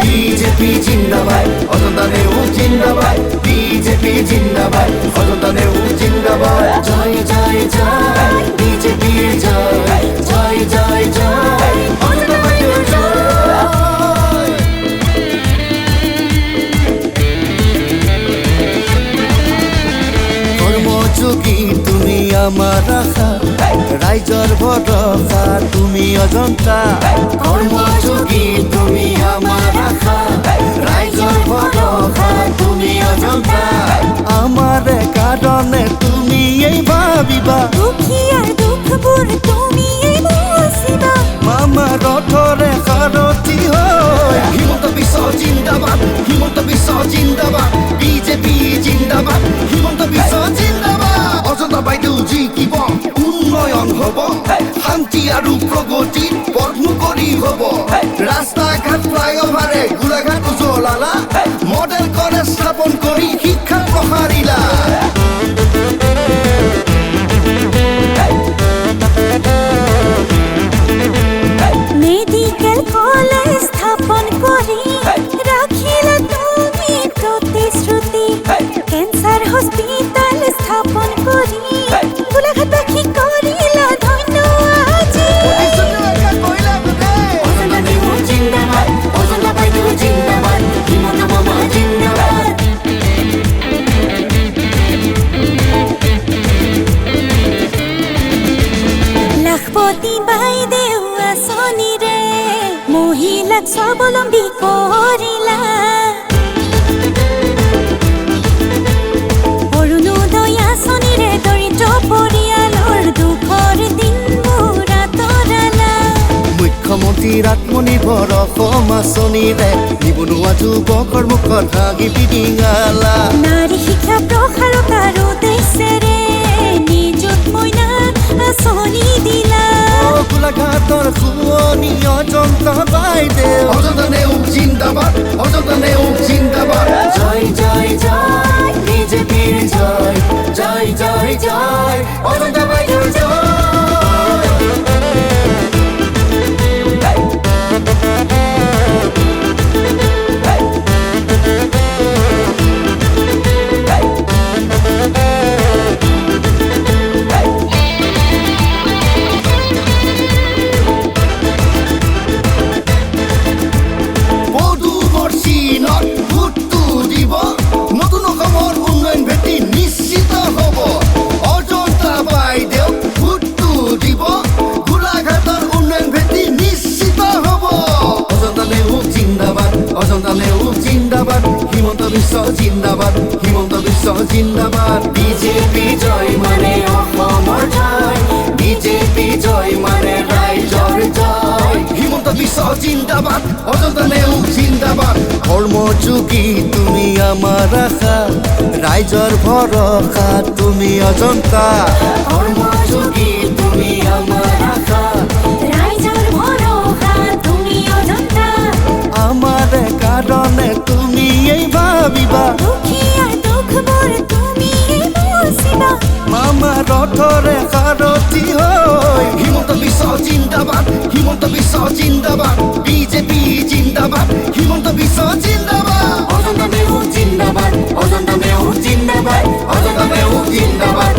BJP জিন্দাবাদ, অজন্তা নেউ জিন্দাবাদ। BJP জিন্দাবাদ, অজন্তা নেউ জিন্দাবাদ। জয় জয় জয় বিজেপির জয়, জয় জয় জয় অজন্তা বায়ুর জয়। কর্মযোগী তুমি আমার আশা, ৰাইজৰ ভৰসা তুমি অজন্তা। কৰ্মযোগী তুমি আমাৰ আশা, ৰাইজৰ ভৰসা তুমি অজন্তা। আমাৰে কাৰণে তুমি এই ভাবিবা, দুখীয়াৰ দুখবোৰ তুমি বুজিবা। মামা ৰথৰে সাৰথি হয়। হিমন্ত বিশ্ব জিন্দাবাদ, হিমন্ত বিশ্ব জিন্দাবাদ। বিজেপি জিন্দাবাদ, হিমন্ত বিশ্ব জিন্দাবাদ। অজন্তা বাইদেউ জিকিব, উন্নয়ন হব, শান্তি আৰু প্ৰগতি পথমুখৰি হব। ৰাস্তা ঘাট ফ্লাইঅভাৰে গোলাঘাট উজ্বলালা, মডেল কলেজ স্থাপন কৰি শিক্ষা প্ৰসাৰিলা। মেডিকেল কলেজ স্থাপন কৰি ৰাখিলা তুমি প্ৰতিশ্ৰুতি। কেঞ্চাৰ হস্পিটেল স্থাপন কৰি গোলাঘাটবাসী কৰিলা ধন্য আজি। অজন্তা নেউ জিন্দাবাদ, অজন্তা বাইদেউ জিন্দাবাদ, হিমন্ত মামা জিন্দাবাদ। লাখপতি বাইদেউ আঁচনিৰে মহিলাক স্বাৱলম্বী কৰিলা। অৰুণোদয় আঁচনিৰে দৰিদ্ৰ পৰিয়ালৰ দুখৰ দিনবোৰ আঁতৰালা। মুখ্যমন্ত্ৰীৰ আত্মনিৰ্ভৰ অসম আঁচনিৰে নিবনুৱা যুৱকৰ মুখত হাঁহি পিঙালা। নাৰী শিক্ষা প্ৰসাৰতাৰ উদ্দেশ্যেৰে নিযুত মইনা আঁচনি দিলা। গোলাঘাটৰ শুৱনি অজন্তা বাইদেউ। অজন্তা নেউ জিন্দাবাদ, অজন্তা নেউ জিন্দাবাদ। জয় জয় জয় বিজেপিৰ জয়, জয় জয় জয় অজন্তা বাইদেউৰ জয়। নতুন অসমৰ উন্নয়ন ভেটি নিশ্চিত হব। অজন্তা বাইদেউ ভোটটো দিব, গোলাঘাটৰ উন্নয়ন ভেটি নিশ্চিত হব। অজন্তা নেউ জিন্দাবাদ, অজন্তা নেউ জিন্দাবাদ, হিমন্ত বিশ্ব জিন্দাবাদ, হিমন্ত বিশ্ব জিন্দাবাদ। বিজেপি জয় মানে অসমৰ জয়, বিজেপি জয় মানে ৰাইজৰ জয়। হিমন্ত বিশ্ব জিন্দাবাদ, অজন্তা নেউ জিন্দাবাদ। কৰ্মযোগী তুমি আমাৰ আশা, ৰাইজৰ ভৰসা তুমি অজন্তা। কৰ্মযোগী তুমি আমাৰ আশা, ৰাইজৰ ভৰসা তুমি অজন্তা। আমাৰে কাৰণে তুমি এই ভাবিবা, দুখীয়াৰ দুখবোৰ তুমি বুজিবা। মামা ৰথৰে সাৰথি হয়। হিমন্ত বিশ্ব জিন্দাবাদ, হিমন্ত বিশ্ব জিন্দাবাদ। বিজেপি জিন্দাবাদ, হিমন্ত বিশ্ব জিন্দাবাদ। অজন্তা নেউ জিন্দাবাদ, অজন্তা নেউ জিন্দাবাদ, অজন্তা নেউ জিন্দাবাদ।